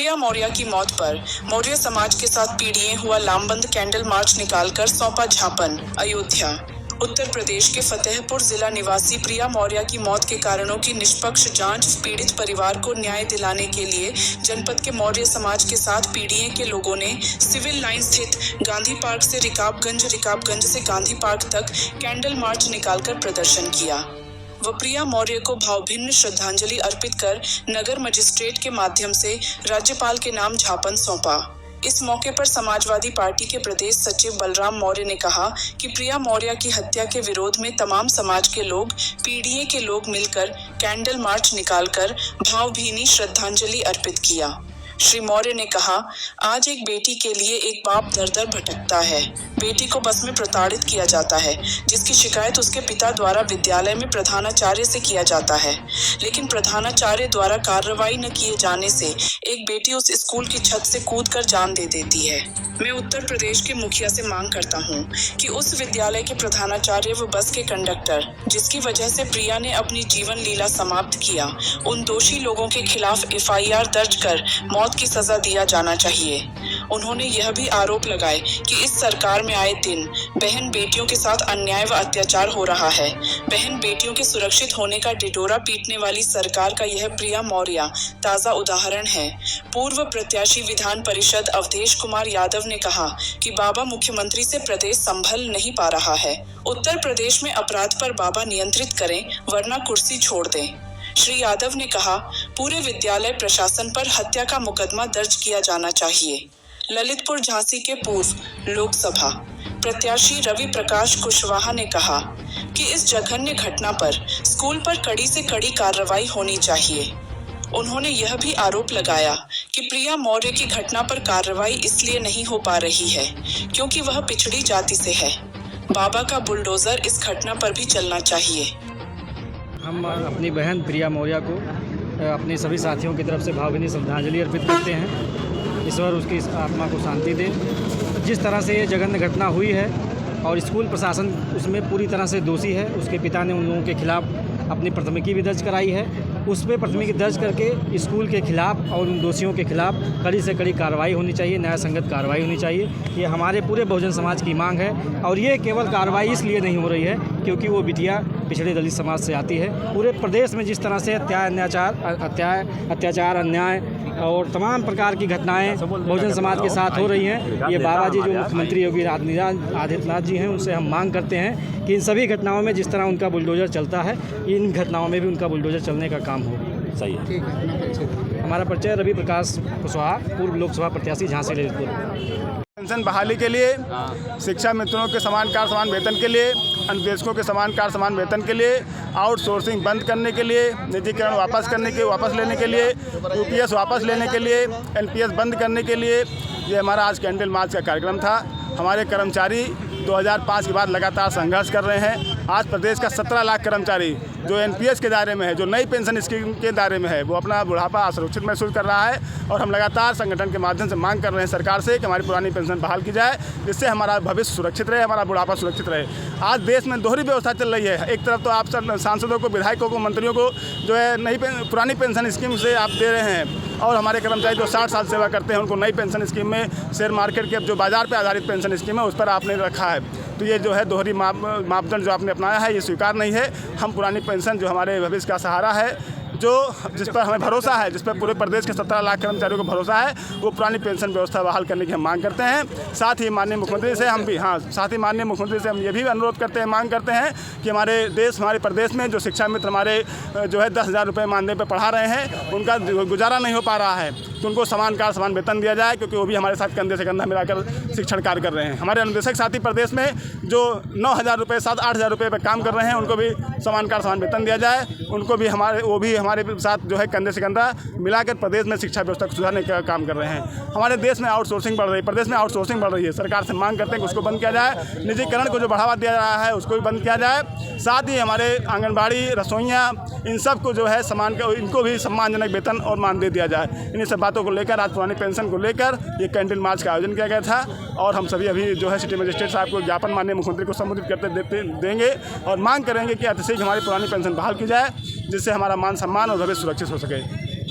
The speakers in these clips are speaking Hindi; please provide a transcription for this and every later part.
प्रिया मौर्य की मौत पर मौर्य समाज के साथ पीड़िए हुआ लामबंद कैंडल मार्च निकालकर सौंपा ज्ञापन। अयोध्या। उत्तर प्रदेश के फतेहपुर जिला निवासी प्रिया मौर्य की मौत के कारणों की निष्पक्ष जांच, पीड़ित परिवार को न्याय दिलाने के लिए जनपद के मौर्य समाज के साथ पीड़िए के लोगों ने सिविल लाइन स्थित गांधी पार्क से रिकाबगंज से गांधी पार्क तक कैंडल मार्च निकालकर प्रदर्शन किया व प्रिया मौर्य को भावभीनी श्रद्धांजलि अर्पित कर नगर मजिस्ट्रेट के माध्यम से राज्यपाल के नाम ज्ञापन सौंपा। इस मौके पर समाजवादी पार्टी के प्रदेश सचिव बलराम मौर्य ने कहा कि प्रिया मौर्य की हत्या के विरोध में तमाम समाज के लोग, पीड़िए के लोग मिलकर कैंडल मार्च निकालकर भावभीनी श्रद्धांजलि अर्पित किया। श्री मौर्य ने कहा, आज एक बेटी के लिए एक बाप दर दर भटकता है। बेटी को बस में प्रताड़ित किया जाता है, जिसकी शिकायत उसके पिता द्वारा विद्यालय में प्रधानाचार्य से किया जाता है, लेकिन प्रधानाचार्य द्वारा कार्रवाई न किए जाने से एक बेटी उस स्कूल की छत से कूदकर जान दे देती है। मैं उत्तर प्रदेश के मुखिया से मांग करता हूं कि उस विद्यालय के प्रधानाचार्य व बस के कंडक्टर, जिसकी वजह से प्रिया ने अपनी जीवन लीला समाप्त किया, उन दोषी लोगों के खिलाफ FIR दर्ज कर मौत की सजा दिया जाना चाहिए। उन्होंने यह भी आरोप लगाए कि इस सरकार में आए दिन बहन बेटियों के साथ अन्याय व अत्याचार हो रहा है। बहन बेटियों के सुरक्षित होने का ढिढोरा पीटने वाली सरकार का यह प्रिया मौर्य ताज़ा उदाहरण है। पूर्व प्रत्याशी विधान परिषद अवधेश कुमार यादव ने कहा कि बाबा मुख्यमंत्री से प्रदेश संभल नहीं पा रहा है। उत्तर प्रदेश में अपराध पर बाबा नियंत्रित करें, वरना कुर्सी छोड़ दें। श्री यादव ने कहा, पूरे विद्यालय प्रशासन पर हत्या का मुकदमा दर्ज किया जाना चाहिए। ललितपुर झांसी के पूर्व लोकसभा प्रत्याशी रवि प्रकाश कुशवाहा ने कहा कि इस जघन्य घटना पर स्कूल पर कड़ी से कड़ी कार्रवाई होनी चाहिए। उन्होंने यह भी आरोप लगाया कि प्रिया मौर्य की घटना पर कार्रवाई इसलिए नहीं हो पा रही है क्योंकि वह पिछड़ी जाति से है। बाबा का बुलडोजर इस घटना पर भी चलना चाहिए। हम अपनी बहन प्रिया मौर्य को अपने सभी साथियों की तरफ से भावभीनी श्रद्धांजलि अर्पित करते हैं। ईश्वर उसकी आत्मा को शांति दे। जिस तरह से ये जघन्य घटना हुई है और स्कूल प्रशासन उसमें पूरी तरह से दोषी है। उसके पिता ने उन लोगों के खिलाफ अपनी प्राथमिकी भी दर्ज कराई है। उस पर प्राथमिकी दर्ज करके स्कूल के खिलाफ और उन दोषियों के खिलाफ कड़ी से कड़ी कार्रवाई होनी चाहिए, न्याय संगत कार्रवाई होनी चाहिए। ये हमारे पूरे बहुजन समाज की मांग है और ये केवल कार्रवाई इसलिए नहीं हो रही है क्योंकि वो बिटिया पिछड़े दलित समाज से आती है। पूरे प्रदेश में जिस तरह से अत्याचार, अन्याय और तमाम प्रकार की घटनाएं बहुजन समाज के साथ हो रही हैं, ये बाबा जी जो मुख्यमंत्री योगी आदित्यनाथ जी हैं, उनसे हम मांग करते हैं कि इन सभी घटनाओं में जिस तरह उनका बुलडोजर चलता है, इन घटनाओं में भी उनका बुलडोजर चलने का काम हो। सही है। ठीक है। हमारा परिचय रवि प्रकाश कुशवाहा, पूर्व लोकसभा प्रत्याशी झांसी ललितपुर। पेंशन बहाली के लिए, शिक्षा मित्रों के समान कार्य समान वेतन के लिए, अन्वेषकों के समान कार्य समान वेतन के लिए, आउटसोर्सिंग बंद करने के लिए, निजीकरण वापस लेने के लिए, UPS वापस लेने के लिए, NPS बंद करने के लिए, ये हमारा आज कैंडल मार्च का कार्यक्रम था। हमारे कर्मचारी 2005 के बाद लगातार संघर्ष कर रहे हैं। आज प्रदेश का 17 लाख कर्मचारी जो NPS के दायरे में है, जो नई पेंशन स्कीम के दायरे में है, वो अपना बुढ़ापा असुरक्षित महसूस कर रहा है और हम लगातार संगठन के माध्यम से मांग कर रहे हैं सरकार से कि हमारी पुरानी पेंशन बहाल की जाए, जिससे हमारा भविष्य सुरक्षित रहे, हमारा बुढ़ापा सुरक्षित रहे। आज देश में दोहरी व्यवस्था चल रही है। एक तरफ तो आप सांसदों को, विधायकों को, मंत्रियों को जो है नई पुरानी पेंशन स्कीम से आप दे रहे हैं और हमारे कर्मचारी जो 60 साल सेवा करते हैं उनको नई पेंशन स्कीम में शेयर मार्केट के जो बाजार पर आधारित पेंशन स्कीम है उस पर आपने रखा है। तो ये जो है दोहरी मापदंड जो आपने अपनाया है, ये स्वीकार नहीं है। हम पुरानी पेंशन जो हमारे भविष्य का सहारा है, जिस पर हमें भरोसा है, जिस पर पूरे प्रदेश के 17 लाख कर्मचारियों को भरोसा है, वो पुरानी पेंशन व्यवस्था बहाल करने की हम मांग करते हैं। साथ ही माननीय मुख्यमंत्री से हम ये भी अनुरोध करते हैं, मांग करते हैं कि हमारे प्रदेश में जो शिक्षा मित्र हमारे जो है 10,000 रुपये मानदेय पर पढ़ा रहे हैं, उनका गुजारा नहीं हो पा रहा है, तो उनको समान कार्य समान वेतन दिया जाए, क्योंकि वो भी हमारे साथ कंधे से कंधा मिलाकर शिक्षण कार्य कर रहे हैं। हमारे अनुदेशक साथी प्रदेश में जो 9,000 रुपये 7-8,000 रुपये पर काम कर रहे हैं, उनको भी समान कार्य समान वेतन दिया जाए। उनको भी हमारे साथ जो है कंधे से कंधा मिलाकर प्रदेश में शिक्षा व्यवस्था को सुधारने का काम कर रहे हैं। हमारे देश में आउटसोर्सिंग बढ़ रही है, प्रदेश में आउटसोर्सिंग बढ़ रही है। सरकार से मांग करते हैं कि उसको बंद किया जाए। निजीकरण को जो बढ़ावा दिया जा रहा है उसको भी बंद किया जाए। साथ ही हमारे आंगनबाड़ी, रसोइयाँ, इन सब को जो है इनको भी सम्मानजनक वेतन और मानदेय दिया जाए। इन्हीं सब बातों को लेकर आज पुरानी पेंशन को लेकर ये कैंडल मार्च का आयोजन किया गया था और हम सभी अभी जो है सिटी मजिस्ट्रेट साहब को ज्ञापन माननीय मुख्यमंत्री को संबोधित करते देंगे और मांग करेंगे कि अतिशीघ्र हमारी पुरानी पेंशन बहाल की जाए, जिससे हमारा मान सम्मान और भविष्य सुरक्षित हो सके।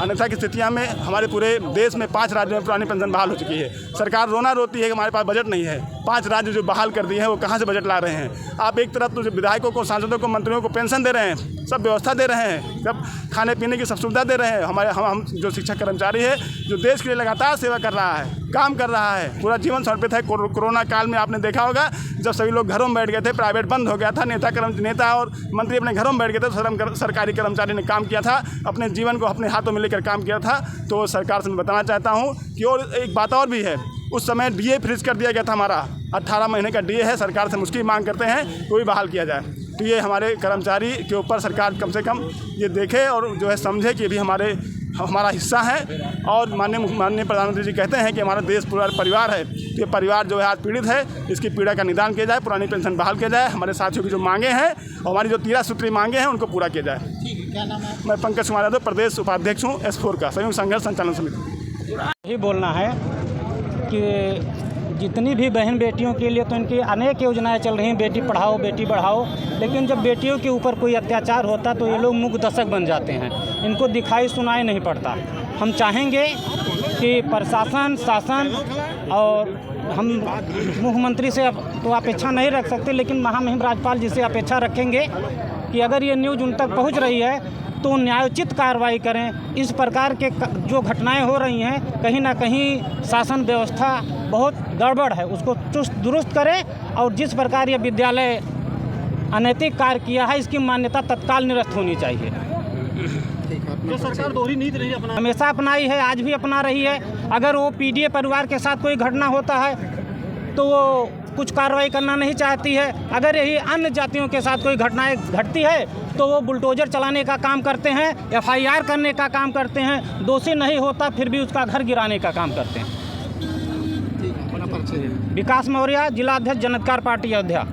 अन्यथा की स्थितियाँ में हमारे पूरे देश में 5 राज्यों में पुरानी पेंशन बहाल हो चुकी है। सरकार रोना रोती है कि हमारे पास बजट नहीं है। 5 राज्य जो बहाल कर दिए हैं वो कहाँ से बजट ला रहे हैं? आप एक तरफ तो विधायकों को, सांसदों को, मंत्रियों को पेंशन दे रहे हैं, सब व्यवस्था दे रहे हैं, सब खाने पीने की सब सुविधा दे रहे हैं। हम जो शिक्षक कर्मचारी है जो देश के लिए लगातार सेवा कर रहा है, काम कर रहा है, पूरा जीवन समर्पित है। कोरोना काल में आपने देखा होगा जब सभी लोग घरों में बैठ गए थे, प्राइवेट बंद हो गया था, नेता और मंत्री अपने घरों में बैठ गए थे, तो सरकारी कर्मचारी ने काम किया था, अपने जीवन को अपने हाथों में लेकर काम किया था। तो सरकार से मैं बताना चाहता हूँ कि और एक बात और भी है, उस समय डीए फ्रीज कर दिया गया था। हमारा 18 महीने का डीए है, सरकार से उसकी मांग करते हैं कि वो भी बहाल किया जाए। तो ये हमारे कर्मचारी के ऊपर सरकार कम से कम ये देखे और जो है समझे कि ये भी हमारा हिस्सा है। और माननीय प्रधानमंत्री जी कहते हैं कि हमारा देश पूरा परिवार है, तो ये परिवार जो है आज पीड़ित है, इसकी पीड़ा का निदान किया जाए, पुरानी पेंशन बहाल किया जाए, हमारे साथियों की जो मांगे हैं और हमारी जो 13 सूत्री मांगे हैं उनको पूरा किया जाए। क्या नाम है? मैं पंकज कुमार यादव, प्रदेश उपाध्यक्ष हूँ S4 का, संयुक्त संघर्ष संचालन समिति। यही बोलना है कि जितनी भी बहन बेटियों के लिए तो इनकी अनेक योजनाएं चल रही हैं, बेटी पढ़ाओ बेटी बढ़ाओ, लेकिन जब बेटियों के ऊपर कोई अत्याचार होता तो ये लोग मूक दर्शक बन जाते हैं, इनको दिखाई सुनाई नहीं पड़ता। हम चाहेंगे कि प्रशासन, शासन और हम मुख्यमंत्री से तो अपेक्षा नहीं रख सकते, लेकिन महामहिम राज्यपाल जी से अपेक्षा रखेंगे कि अगर ये न्यूज़ उन तक पहुँच रही है तो न्यायोचित कार्रवाई करें। इस प्रकार के जो घटनाएं हो रही हैं, कहीं ना कहीं शासन व्यवस्था बहुत गड़बड़ है, उसको चुस्त दुरुस्त करें। और जिस प्रकार ये विद्यालय अनैतिक कार्य किया है, इसकी मान्यता तत्काल निरस्त होनी चाहिए। जो सरकार दोहरी नीति नहीं अपना हमेशा अपनाई है, आज भी अपना रही है। अगर वो पीडीए परिवार के साथ कोई घटना होता है तो वो कुछ कार्रवाई करना नहीं चाहती है। अगर यही अन्य जातियों के साथ कोई घटनाएं घटती है तो वो बुलडोजर चलाने का काम करते हैं, FIR करने का काम करते हैं, दोषी नहीं होता फिर भी उसका घर गिराने का काम करते हैं। विकास मौर्य, जिला अध्यक्ष, जन अधिकार पार्टी, अयोध्या।